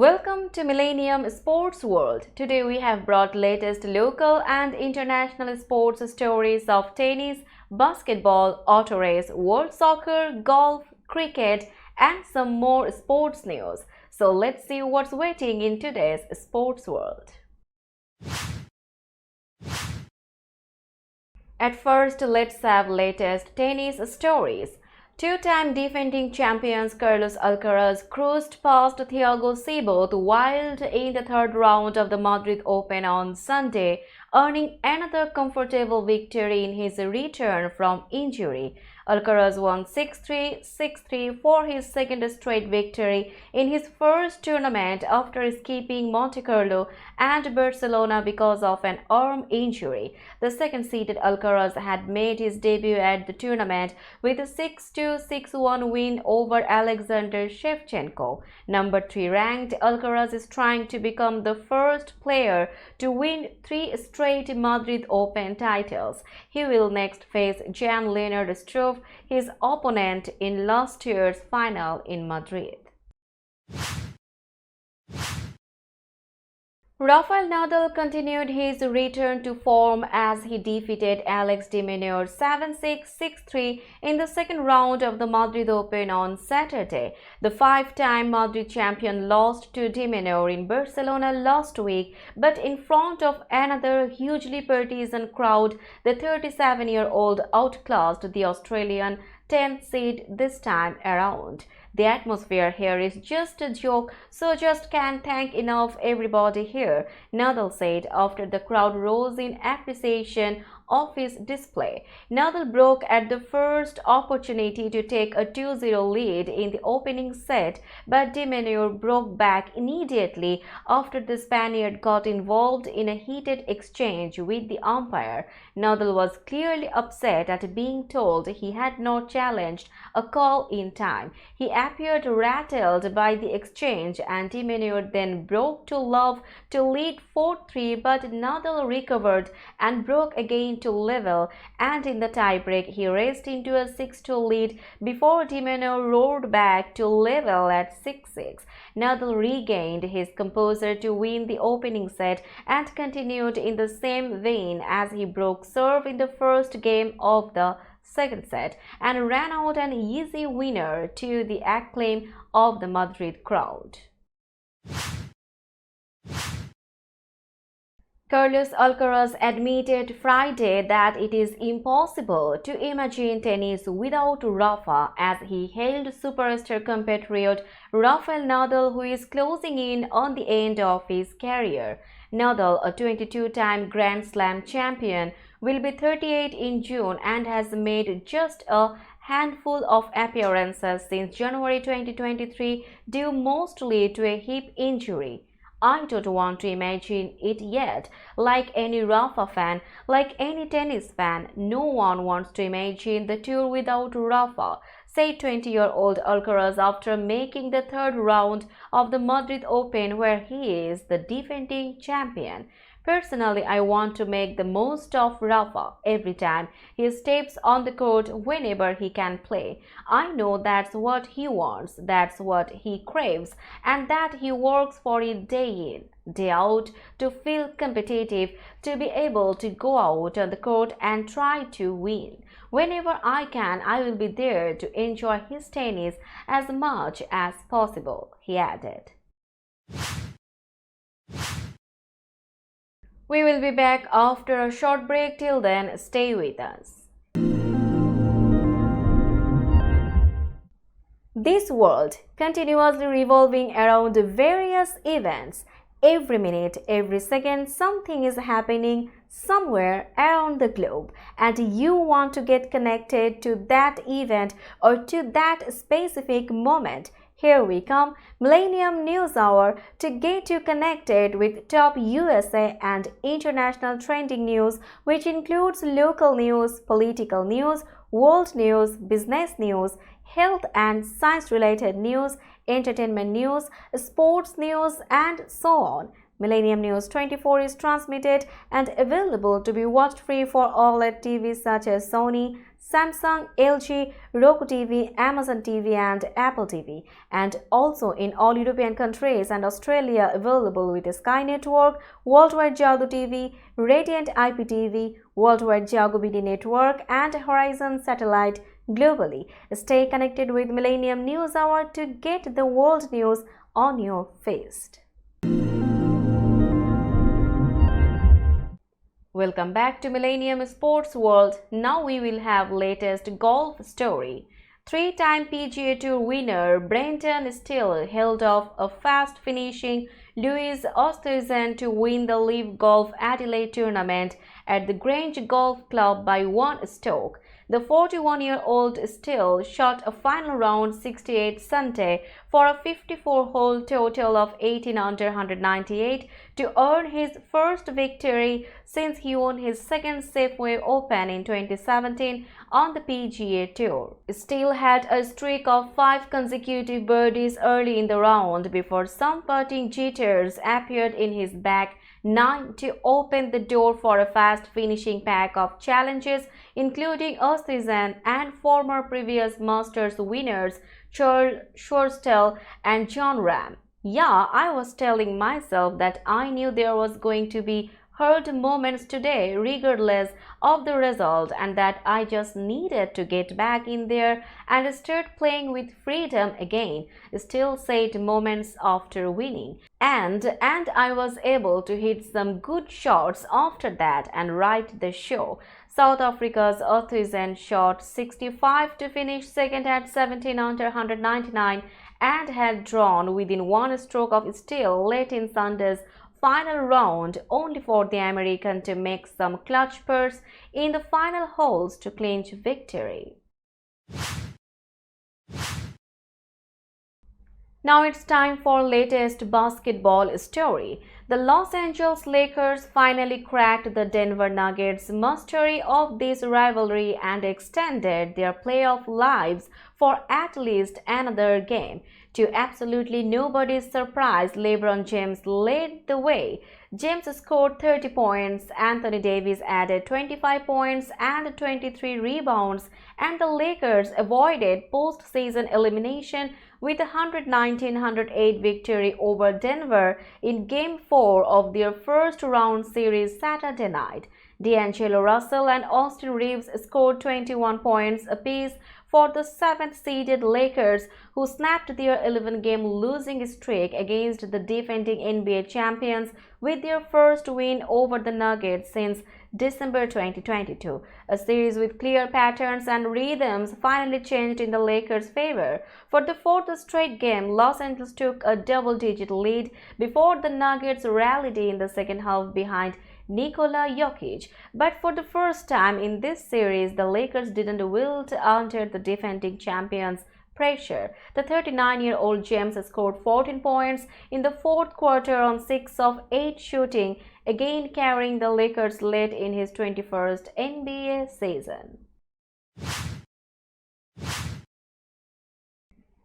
Welcome to Millennium Sports World. Today we have brought latest local and international sports stories of tennis, basketball, auto race, world soccer, golf, cricket and some more sports news. So let's see what's waiting in today's sports world. At first, let's have latest tennis stories. Two-time defending champions Carlos Alcaraz cruised past Thiago Seyboth wild in the third round of the Madrid Open on Sunday, earning another comfortable victory in his return from injury. Alcaraz won 6-3, 6-3 for his second straight victory in his first tournament after skipping Monte Carlo and Barcelona because of an arm injury. The second-seeded Alcaraz had made his debut at the tournament with a 6-2, 6-1 win over Alexander Shevchenko. Number 3 ranked, Alcaraz is trying to become the first player to win 3 straight Madrid Open titles. He will next face Jan-Lennard Struff, his opponent in last year's final in Madrid. Rafael Nadal continued his return to form as he defeated Alex de Minaur 7-6, 6-3 in the second round of the Madrid Open on Saturday. The five-time Madrid champion lost to de Minaur in Barcelona last week, but in front of another hugely partisan crowd, the 37-year-old outclassed the Australian 10th seed this time around. The atmosphere here is just a joke, so just can't thank enough everybody here, Nadal said after the crowd rose in appreciation of his display. Nadal broke at the first opportunity to take a 2-0 lead in the opening set, but de Minaur broke back immediately after the Spaniard got involved in a heated exchange with the umpire. Nadal was clearly upset at being told he had not challenged a call in time. He appeared rattled by the exchange and de Minaur then broke to love to lead 4-3, but Nadal recovered and broke again to level, and in the tiebreak he raced into a 6-2 lead before de Minaur roared back to level at 6-6. Nadal regained his composure to win the opening set and continued in the same vein as he broke serve in the first game of the second set and ran out an easy winner to the acclaim of the Madrid crowd. Carlos Alcaraz admitted Friday that it is impossible to imagine tennis without Rafa as he hailed superstar compatriot Rafael Nadal, who is closing in on the end of his career. Nadal, a 22-time Grand Slam champion, will be 38 in June and has made just a handful of appearances since January 2023 due mostly to a hip injury. I don't want to imagine it yet. Like any Rafa fan, like any tennis fan, no one wants to imagine the tour without Rafa, said 20-year-old Alcaraz after making the third round of the Madrid Open, where he is the defending champion. Personally, I want to make the most of Rafa every time he steps on the court whenever he can play. I know that's what he wants, that's what he craves, and that he works for it day in, day out to feel competitive, to be able to go out on the court and try to win. Whenever I can, I will be there to enjoy his tennis as much as possible, he added. We will be back after a short break. Till then, stay with us. This world continuously revolving around various events. Every minute, every second, something is happening somewhere around the globe, and you want to get connected to that event or to that specific moment. Here we come, Millennium News Hour, to get you connected with top USA and international trending news, which includes local news, political news, world news, business news, health and science-related news, entertainment news, sports news, and so on. Millennium News 24 is transmitted and available to be watched free for OLED TVs such as Sony, Samsung, LG, Roku TV, Amazon TV and Apple TV, and also in all European countries and Australia available with Sky Network, Worldwide Jago TV, Radiant IPTV, Worldwide Jago BD Network and Horizon Satellite globally. Stay connected with Millennium News Hour to get the world news on your feed. Welcome back to Millennium Sports World. Now we will have latest golf story. Three-time PGA Tour winner Brendan Steele held off a fast-finishing Louis Oosthuizen to win the Live Golf Adelaide tournament at the Grange Golf Club by 1 stroke. The 41-year-old Steele shot a final round 68 Sunday for a 54-hole total of 18 under 198 to earn his first victory since he won his second Safeway Open in 2017 on the PGA Tour. Steele had a streak of 5 consecutive birdies early in the round before some putting jitters appeared in his back 9 to open the door for a fast-finishing pack of challenges, including Oosthuizen and former previous Masters winners Charles Schwartzel and John Ram. Yeah, I was telling myself that I knew there was going to be hard moments today regardless of the result, and that I just needed to get back in there and start playing with freedom again, Steele said moments after winning. And I was able to hit some good shots after that and right the show. South Africa's Oosthuizen shot 65 to finish second at 17 under 199 and had drawn within 1 stroke of Steele late in Sunday's final round, only for the American to make some clutch putts in the final holes to clinch victory. Now it's time for latest basketball story. The Los Angeles Lakers finally cracked the Denver Nuggets' mastery of this rivalry and extended their playoff lives for at least another game. To absolutely nobody's surprise, LeBron James led the way. James scored 30 points, Anthony Davis added 25 points and 23 rebounds, and the Lakers avoided postseason elimination with a 119-108 victory over Denver in Game 4 of their first-round series Saturday night. D'Angelo Russell and Austin Reeves scored 21 points apiece for the 7th-seeded Lakers, who snapped their 11-game losing streak against the defending NBA champions with their first win over the Nuggets since December 2022. A series with clear patterns and rhythms finally changed in the Lakers' favor. For the 4th straight game, Los Angeles took a double-digit lead before the Nuggets rallied in the second half behind Nikola Jokic. But for the first time in this series, the Lakers didn't wilt under the defending champions' pressure. The 39-year-old James scored 14 points in the fourth quarter on 6 of 8 shooting, again carrying the Lakers late in his 21st NBA season.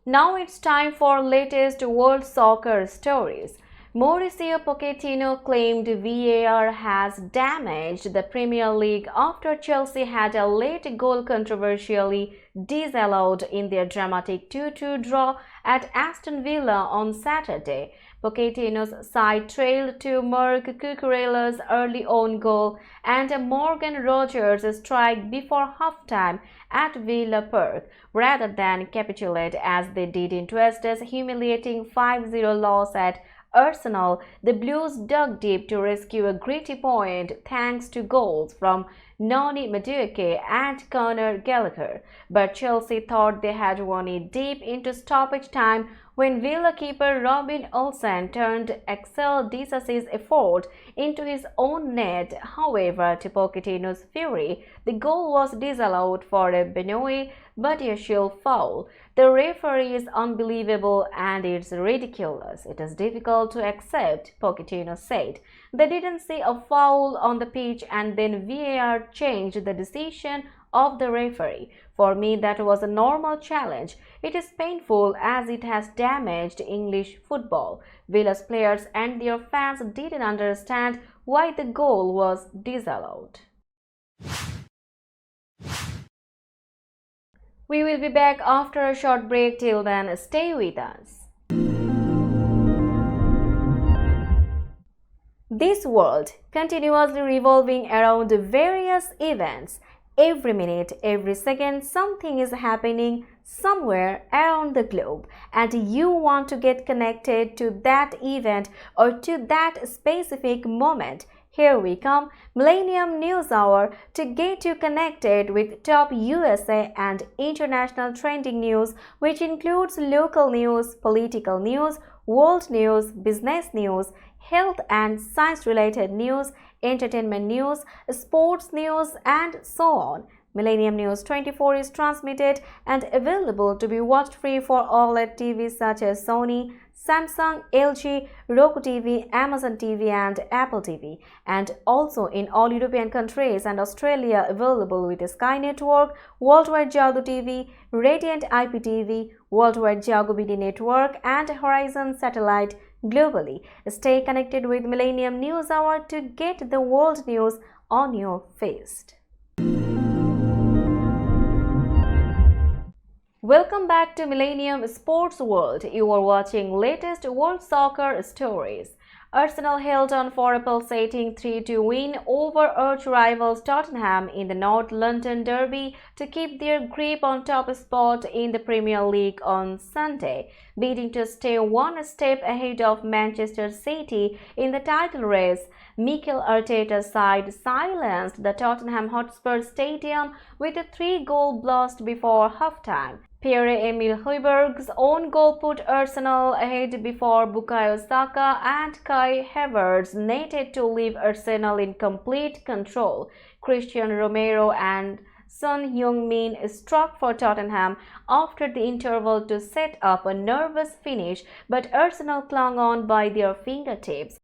Now it's time for latest world soccer stories. Mauricio Pochettino claimed VAR has damaged the Premier League after Chelsea had a late goal controversially disallowed in their dramatic 2-2 draw at Aston Villa on Saturday. Pochettino's side trailed to Marc Cucurella's early own goal and a Morgan Rogers strike before halftime at Villa Park, rather than capitulate as they did in Tuesday's humiliating 5-0 loss at Arsenal. The Blues dug deep to rescue a gritty point thanks to goals from Noni Madueke and Conor Gallagher, but Chelsea thought they had won it deep into stoppage time when Villa keeper Robin Olsen turned Axel Disas's effort into his own net. However, to Pochettino's fury, the goal was disallowed for a Benoit Badiashile foul. The referee is unbelievable and it's ridiculous. It is difficult to accept, Pochettino said. They didn't see a foul on the pitch and then VAR changed the decision of the referee. For me, that was a normal challenge. It is painful as it has damaged English football. Villa's players and their fans didn't understand why the goal was disallowed. We will be back after a short break. Till then, stay with us. This world continuously revolving around various events. Every minute, every second, something is happening somewhere around the globe, and you want to get connected to that event or to that specific moment. Here we come, Millennium News Hour, to get you connected with top USA and international trending news, which includes local news, political news, world news, business news, health and science related news, entertainment news, sports news, and so on. Millennium News 24 is transmitted and available to be watched free for OLED TVs such as Sony, Samsung, LG, Roku TV, Amazon TV, and Apple TV, and also in all European countries and Australia available with Sky Network, Worldwide Jago TV, Radiant IPTV, Worldwide Jago BD Network, and Horizon Satellite globally. Stay connected with Millennium News Hour to get the world news on your feed. Welcome back to Millennium Sports World. You are watching latest world soccer stories. Arsenal held on for a pulsating 3-2 win over arch-rivals Tottenham in the North London derby to keep their grip on top spot in the Premier League on Sunday, beating to stay one step ahead of Manchester City in the title race. Mikel Arteta's side silenced the Tottenham Hotspur Stadium with a 3-goal blast before halftime. Pierre-Emile Højbjerg's own goal put Arsenal ahead before Bukayo Saka and Kai Havertz netted to leave Arsenal in complete control. Christian Romero and Son Heung-min struck for Tottenham after the interval to set up a nervous finish, but Arsenal clung on by their fingertips.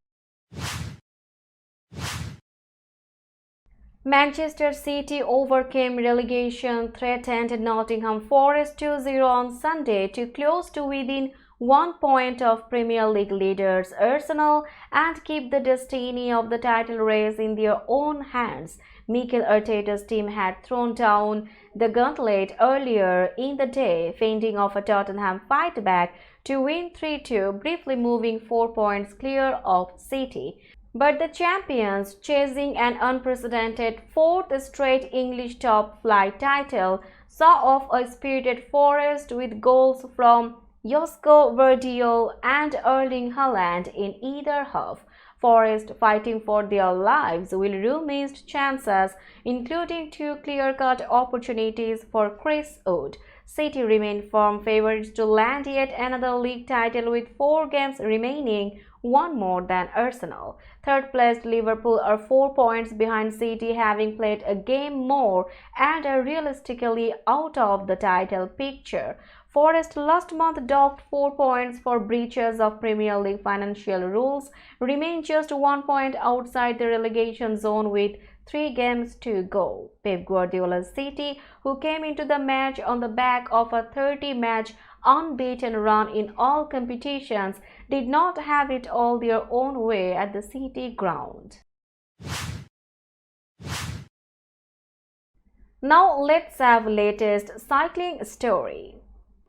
Manchester City overcame relegation threatened Nottingham Forest 2-0 on Sunday to close to within 1 point of Premier League leaders Arsenal and keep the destiny of the title race in their own hands. Mikel Arteta's team had thrown down the gauntlet earlier in the day, fending off a Tottenham fight back to win 3-2, briefly moving 4 points clear of City. But the champions, chasing an unprecedented fourth straight English top-flight title, saw off a spirited Forest with goals from Josko Gvardiol and Erling Haaland in either half. Forest, fighting for their lives, will rue missed chances, including 2 clear-cut opportunities for Chris Wood. City remain firm favourites to land yet another league title with 4 games remaining, one more than Arsenal. Third-placed Liverpool are 4 points behind City, having played a game more and are realistically out of the title picture. Forest last month docked 4 points for breaches of Premier League financial rules, remain just 1 point outside the relegation zone with 3 games to go. Pep Guardiola's City, who came into the match on the back of a 30-match unbeaten run in all competitions, did not have it all their own way at the City ground. Now let's have latest cycling story.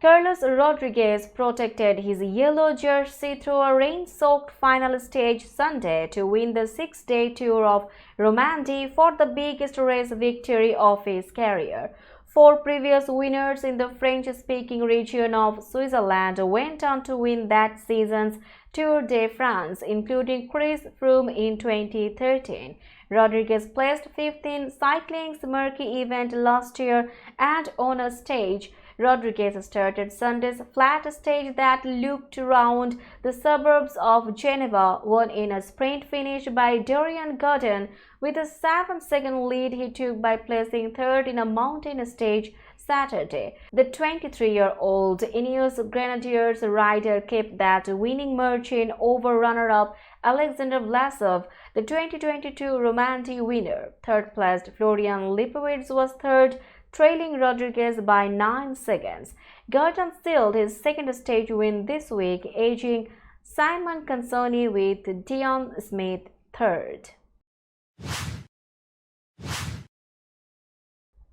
Carlos Rodriguez protected his yellow jersey through a rain-soaked final stage Sunday to win the 6-day Tour of Romandie for the biggest race victory of his career. 4 previous winners in the French-speaking region of Switzerland went on to win that season's Tour de France, including Chris Froome in 2013. Rodriguez placed 5th in cycling's murky event last year, and on a stage Rodriguez started Sunday's flat stage that looped around the suburbs of Geneva, won in a sprint finish by Dorian Godin. With a 7-second lead he took by placing 3rd in a mountain stage Saturday. The 23-year-old Ineos Grenadiers rider kept that winning margin over runner-up Alexander Vlasov, the 2022 Romandie winner. Third-placed Florian Lipowitz was third, trailing Rodriguez by 9 seconds. Gordon sealed his second stage win this week, edging Simon Consoni with Dion Smith third.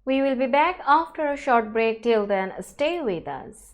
We will be back after a short break. Till then, stay with us.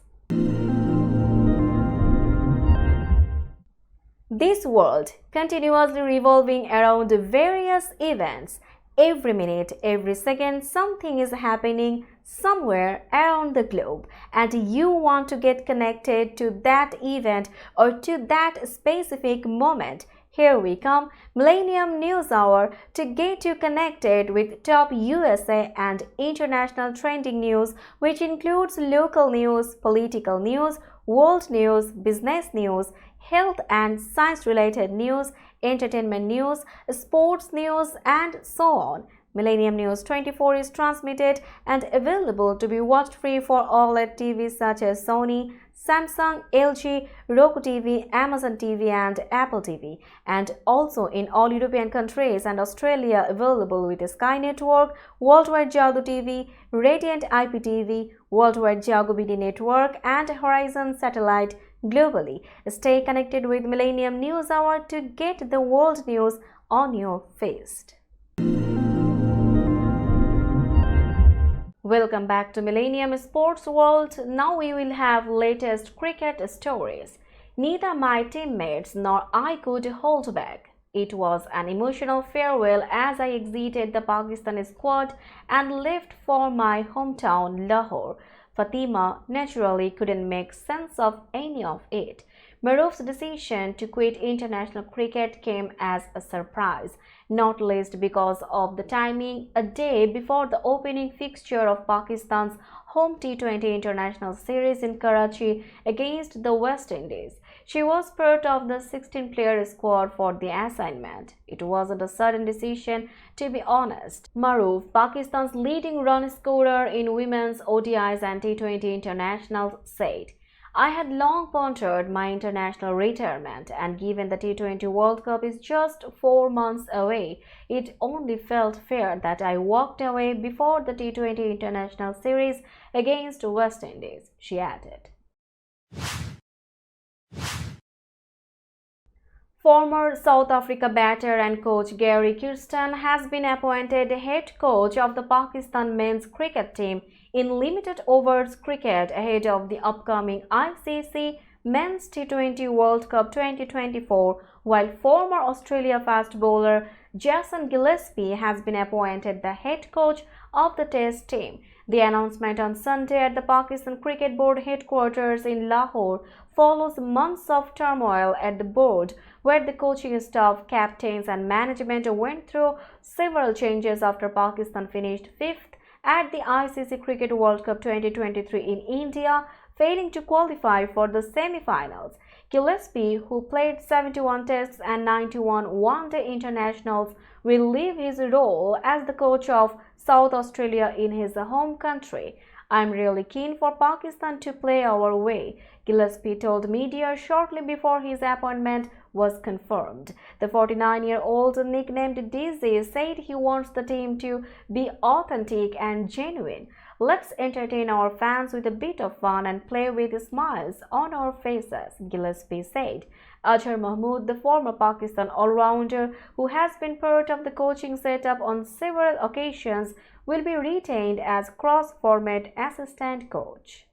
This world continuously revolving around various events. Every minute, every second, something is happening somewhere around the globe, and you want to get connected to that event or to that specific moment. Here we come, Millennium News Hour, to get you connected with top USA and international trending news, which includes local news, political news, world news, business news, health and science-related news, entertainment news, sports news, and so on. Millennium News 24 is transmitted and available to be watched free for OLED TVs such as Sony, Samsung, LG, Roku TV, Amazon TV, and Apple TV, and also in all European countries and Australia available with Sky Network, Worldwide Jago TV, Radiant IPTV, Worldwide Jago BD Network, and Horizon Satellite globally. Stay connected with Millennium News Hour to get the world news on your feast. Welcome back to Millennium Sports World. Now we will have latest cricket stories. Neither my teammates nor I could hold back. It was an emotional farewell as I exited the Pakistani squad and left for my hometown Lahore. Fatima naturally couldn't make sense of any of it. Maroof's decision to quit international cricket came as a surprise, not least because of the timing, a day before the opening fixture of Pakistan's home T20 international series in Karachi against the West Indies. She was part of the 16-player squad for the assignment. It wasn't a sudden decision, to be honest. Maroof, Pakistan's leading run scorer in women's ODIs and T20 internationals, said, "I had long pondered my international retirement, and given the T20 World Cup is just 4 months away, it only felt fair that I walked away before the T20 international series against West Indies," she added. Former South Africa batter and coach Gary Kirsten has been appointed head coach of the Pakistan men's cricket team in limited overs cricket ahead of the upcoming ICC Men's T20 World Cup 2024, while former Australia fast bowler Jason Gillespie has been appointed the head coach of the Test team. The announcement on Sunday at the Pakistan Cricket Board headquarters in Lahore follows months of turmoil at the board, where the coaching staff, captains and management went through several changes after Pakistan finished 5th at the ICC Cricket World Cup 2023 in India, failing to qualify for the semi-finals. Gillespie, who played 71 tests and 91 one-day internationals, will leave his role as the coach of South Australia in his home country. "I'm really keen for Pakistan to play our way," Gillespie told media shortly before his appointment was confirmed. The 49-year-old, nicknamed Dizzy, said he wants the team to be authentic and genuine. "Let's entertain our fans with a bit of fun and play with smiles on our faces," Gillespie said. Azhar Mahmood, the former Pakistan all-rounder who has been part of the coaching setup on several occasions, will be retained as cross-format assistant coach.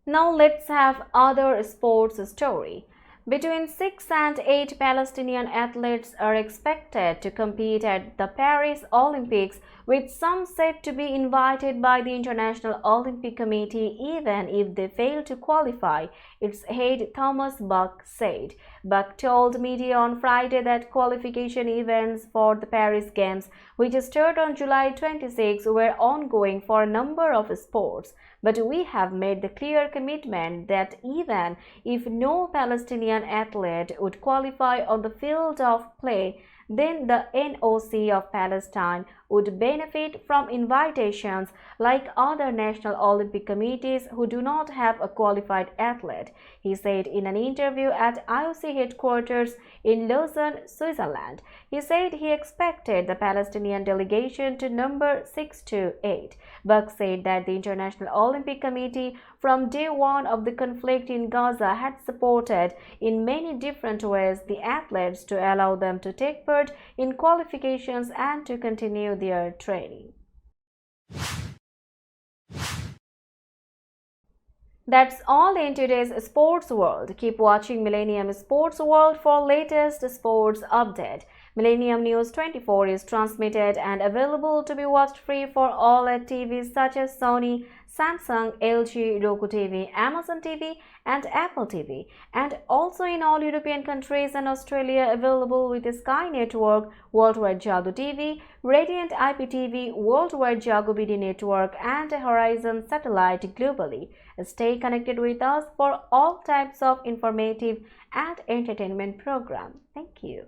Now let's have other sports story. Between 6 and 8 Palestinian athletes are expected to compete at the Paris Olympics, with some said to be invited by the International Olympic Committee even if they fail to qualify, its head Thomas Bach said. Bach told media on Friday that qualification events for the Paris Games, which start on July 26, were ongoing for a number of sports. "But we have made the clear commitment that even if no Palestinian athlete would qualify on the field of play, then the NOC of Palestine would benefit from invitations like other national Olympic committees who do not have a qualified athlete," He said in an interview at IOC headquarters in Lausanne, Switzerland. He said he expected the Palestinian delegation to number 6 to 8. Buck said that the International Olympic Committee from day one of the conflict in Gaza had supported in many different ways the athletes to allow them to take part in qualifications and to continue their training. That's all in today's sports world. Keep watching Millennium Sports World for latest sports update. Millennium News 24 is transmitted and available to be watched free for all at TVs such as Sony, Samsung, LG, Roku TV, Amazon TV and Apple TV, and also in all European countries and Australia available with the Sky Network, Worldwide Jago TV, Radiant IPTV, Worldwide Jago BD Network and Horizon Satellite globally. Stay connected with us for all types of informative and entertainment programs. Thank you.